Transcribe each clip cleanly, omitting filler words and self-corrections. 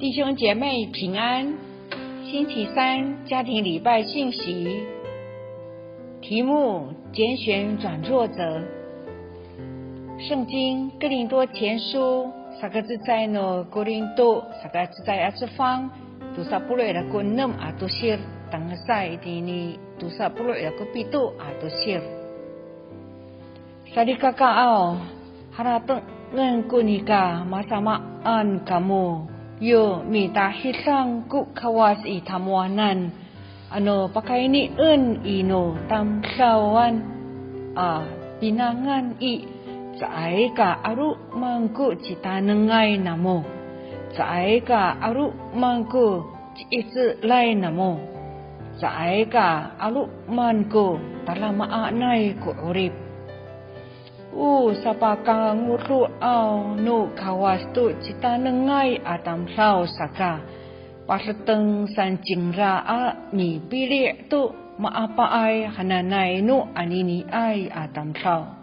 弟兄姐妹平安，星期三家庭礼拜信息，题目拣选软弱者。圣经哥林多前书3个字在呢哥林多3个字在方20的个620当赛的呢20个比多20Sarikakao harateng ngen kunika masamaan kamu yo mita hisang ku kawas itamuanan ano pakaini ino tamsawan pinangan saay ka aru mangku citanengai namo saay ka aru mangku ciitse lai namo saay ka aru mangku talamaanay ku urip sapaka nguru au nu kawas tu cita nengai atam sao saka pasateng sancing ra ni pilih tu maapa ai hananai nu anini ai atam sao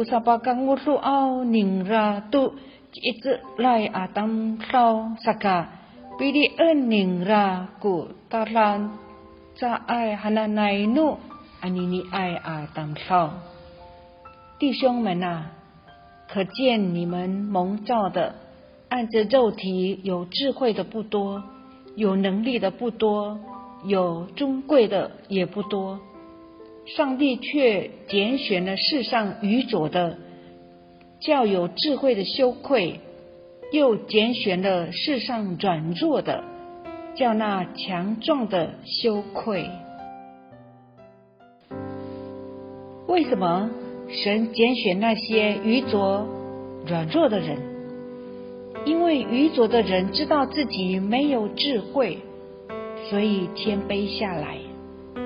sapaka nguru au ning ra tu cita lai atam sao saka pilih ning ra ku taran ca ai hananai nu anini ai atam sao弟兄们啊，可见你们蒙召的，按着肉体有智慧的不多，有能力的不多，有尊贵的也不多。上帝却拣选了世上愚拙的，叫有智慧的羞愧；又拣选了世上软弱的，叫那强壮的羞愧。为什么神拣选那些愚拙软弱的人？因为愚拙的人知道自己没有智慧，所以谦卑下来，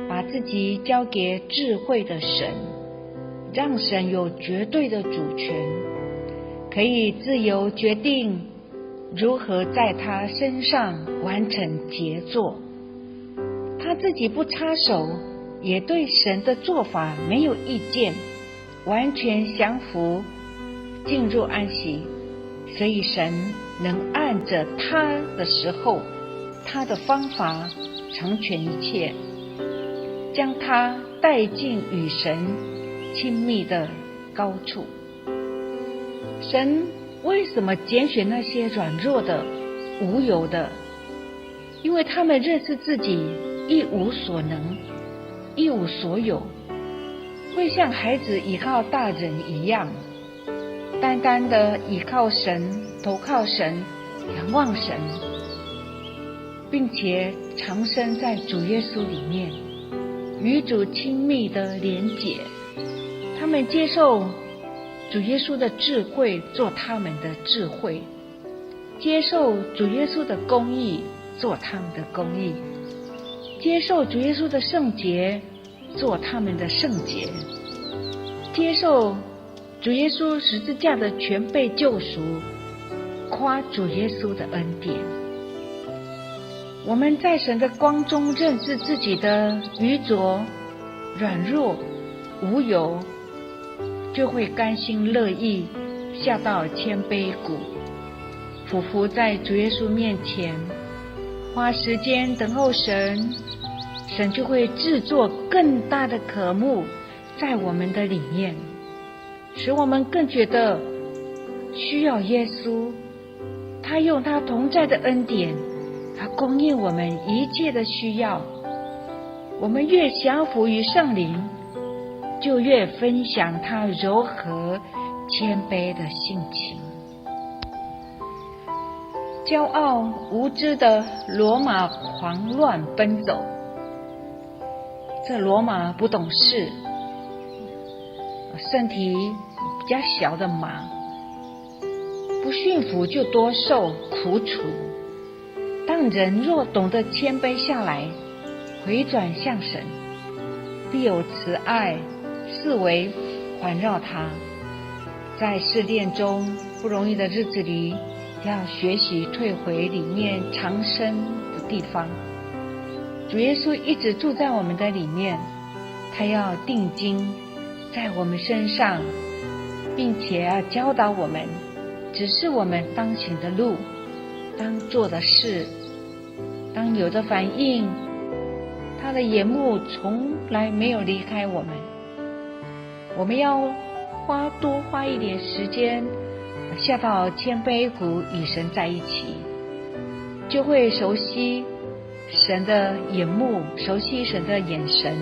把自己交给智慧的神，让神有绝对的主权，可以自由决定如何在他身上完成杰作。他自己不插手，也对神的做法没有意见，完全降服，进入安息，所以神能按着他的时候，他的方法成全一切，将他带进与神亲密的高处。神为什么拣选那些软弱的、无有的？因为他们认识自己一无所能，一无所有，会像孩子依靠大人一样，单单的依靠神，投靠神，仰望神，并且常生在主耶稣里面，与主亲密的连结。他们接受主耶稣的智慧做他们的智慧，接受主耶稣的公义做他们的公义，接受主耶稣的圣洁做他们的圣洁，接受主耶稣十字架的全备救赎，夸主耶稣的恩典。我们在神的光中认识自己的愚拙、软弱、无有，就会甘心乐意下到谦卑谷，俯伏在主耶稣面前，花时间等候神，神就会制作更大的渴慕在我们的里面，使我们更觉得需要耶稣。他用他同在的恩典，他供应我们一切的需要。我们越降服于圣灵，就越分享他柔和谦卑的性情。骄傲无知的罗马狂乱奔走，这罗马不懂事，身体比较小的马，不驯服就多受苦楚。当人若懂得谦卑下来，回转向神，必有慈爱四围环绕他。在试炼中不容易的日子里，要学习退回里面藏身的地方。主耶稣一直住在我们的里面，他要定睛在我们身上，并且要教导我们，指示我们当行的路，当做的事，当有的反应。他的眼目从来没有离开我们。我们要多花一点时间下到谦卑谷与神在一起，就会熟悉神的眼目，熟悉神的眼神。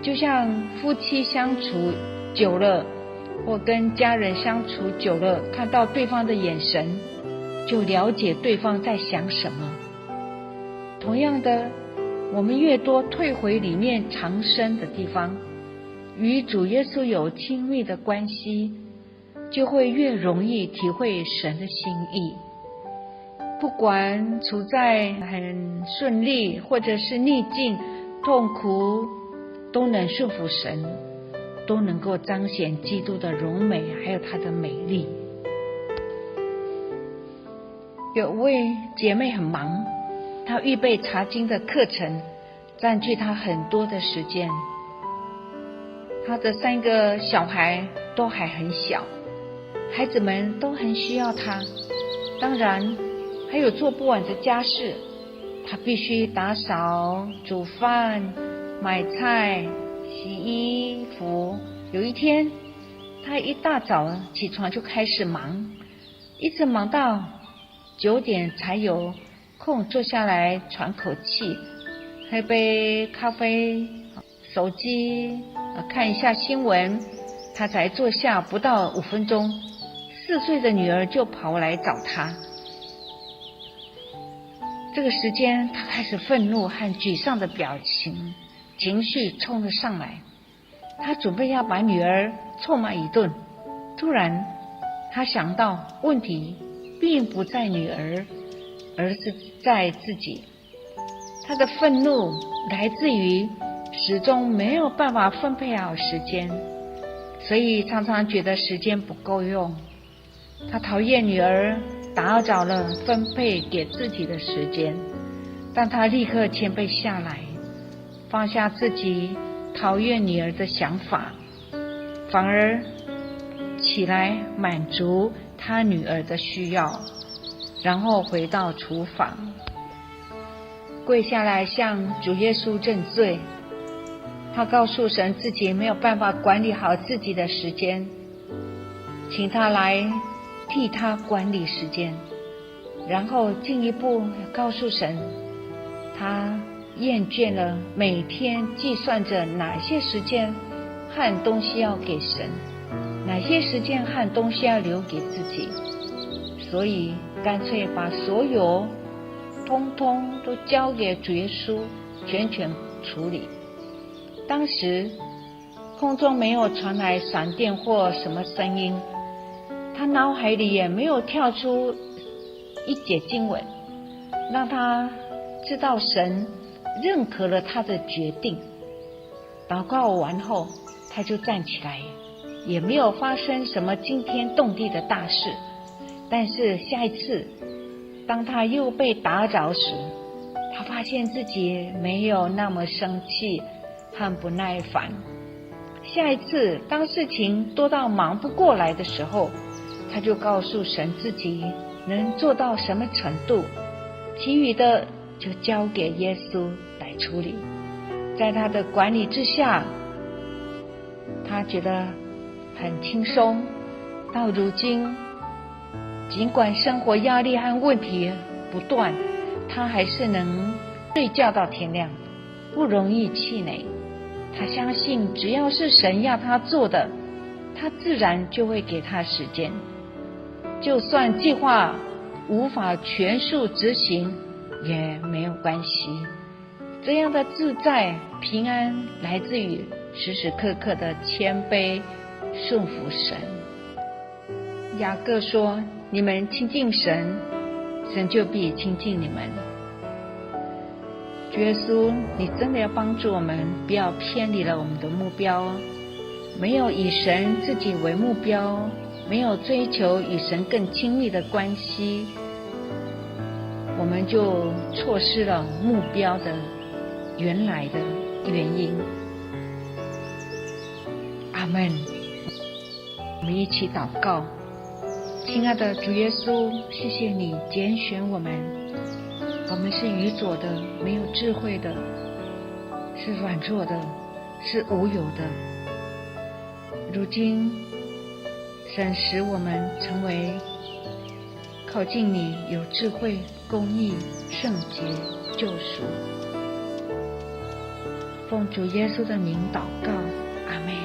就像夫妻相处久了，或跟家人相处久了，看到对方的眼神，就了解对方在想什么。同样的，我们越多退回里面藏身的地方，与主耶稣有亲密的关系，就会越容易体会神的心意。不管处在很顺利或者是逆境痛苦，都能顺服神，都能够彰显基督的荣美，还有他的美丽。有位姐妹很忙，她预备查经的课程占据她很多的时间。她的3个小孩都还很小，孩子们都很需要她，当然还有做不完的家事，她必须打扫、煮饭、买菜、洗衣服。有一天，她一大早起床就开始忙，一直忙到9点才有空坐下来喘口气，喝杯咖啡，手机看一下新闻，他才坐下不到5分钟，4岁的女儿就跑来找他。这个时间，他开始愤怒和沮丧的表情，情绪冲了上来。他准备要把女儿臭骂一顿，突然他想到问题并不在女儿，而是在自己。他的愤怒来自于始终没有办法分配好时间，所以常常觉得时间不够用。他讨厌女儿打扰了分配给自己的时间，但他立刻谦卑下来，放下自己讨厌女儿的想法，反而起来满足他女儿的需要，然后回到厨房，跪下来向主耶稣认罪。他告诉神自己没有办法管理好自己的时间，请他来替他管理时间，然后进一步告诉神，他厌倦了每天计算着哪些时间和东西要给神，哪些时间和东西要留给自己，所以干脆把所有通通都交给主耶稣全权处理。当时空中没有传来闪电或什么声音，他脑海里也没有跳出一节经文，让他知道神认可了他的决定。祷告完后，他就站起来，也没有发生什么惊天动地的大事。但是下一次，当他又被打扰时，他发现自己没有那么生气和不耐烦。下一次，当事情多到忙不过来的时候，他就告诉神自己能做到什么程度，其余的就交给耶稣来处理。在他的管理之下，他觉得很轻松。到如今，尽管生活压力和问题不断，他还是能睡觉到天亮，不容易气馁。他相信只要是神要他做的，他自然就会给他时间，就算计划无法全数执行也没有关系。这样的自在平安来自于时时刻刻的谦卑顺服神。雅各说，你们亲近神，神就必亲近你们。主耶稣，你真的要帮助我们，不要偏离了我们的目标，没有以神自己为目标，没有追求与神更亲密的关系，我们就错失了目标的原来的原因。阿们。我们一起祷告。亲爱的主耶稣，谢谢你拣选我们，我们是愚拙的，没有智慧的，是软弱的，是无有的。如今神使我们成为靠近你，有智慧、公义、圣洁、救赎。奉主耶稣的名祷告，阿们。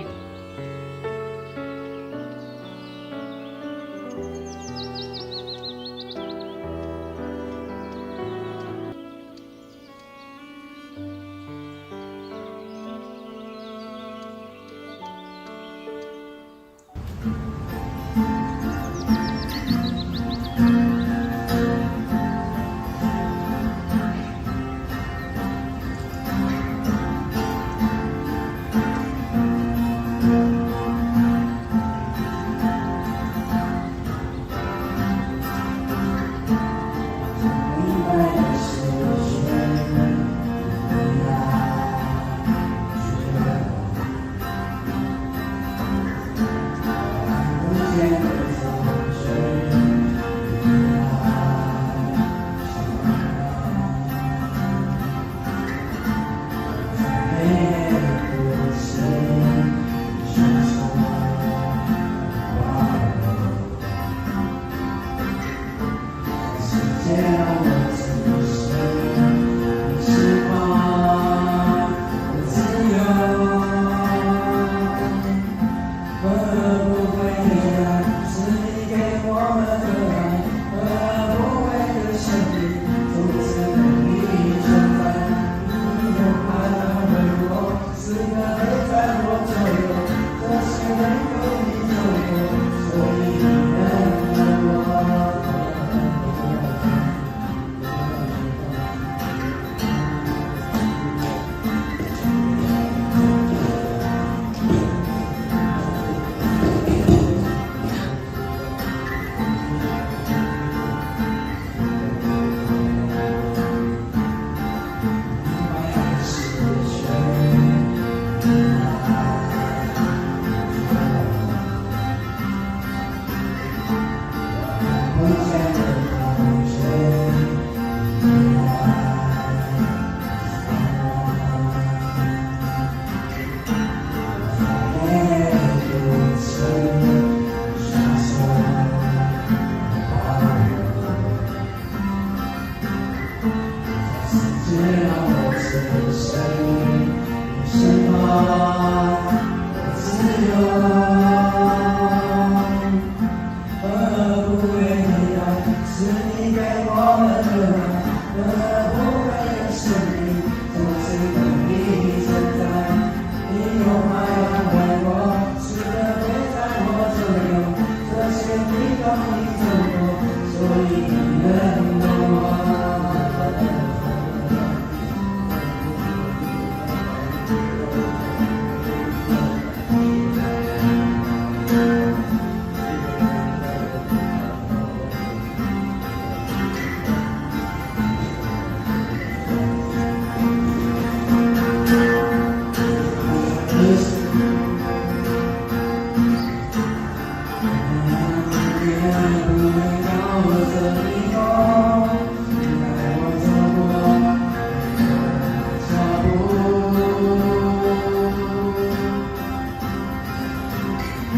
我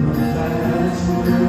们在远处。